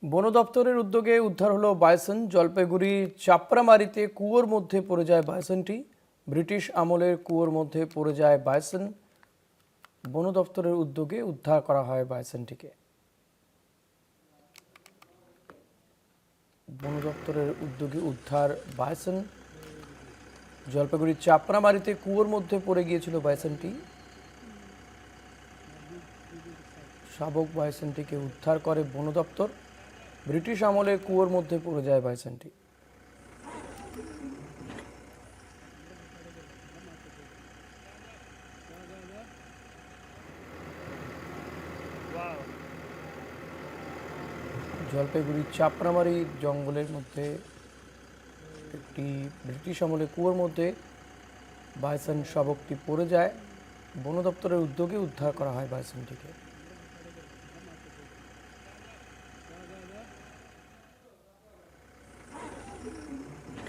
বন দপ্তরের উদ্যোগে উদ্ধার হলো বাইসন। জলপাইগুড়ি চাপড়ামারিতে কুয়োর মধ্যে পড়ে যায় বাইসনটি। ব্রিটিশ আমলের কুয়োর মধ্যে পড়ে যায় বাইসন। বন দপ্তরের উদ্যোগে উদ্ধার করা হয় বাইসনটিকে। বন দপ্তরের উদ্যোগে উদ্ধার বাইসন। জলপাইগুড়ি চাপড়ামারিতে কুয়োর মধ্যে পড়ে গিয়েছিল বাইসনটি। শাবক বাইসনটিকে উদ্ধার করে বন দপ্তর। ব্রিটিশ আমলে কুয়োর মধ্যে পড়ে যায় বাইসনটি। জলপাইগুড়ির চাপড়ামারি জঙ্গলের মধ্যে একটি ব্রিটিশ আমলে কুয়োর মধ্যে বাইসন শাবকটি পড়ে যায়। বন দপ্তরের উদ্যোগে উদ্ধার করা হয় বাইসনটিকে।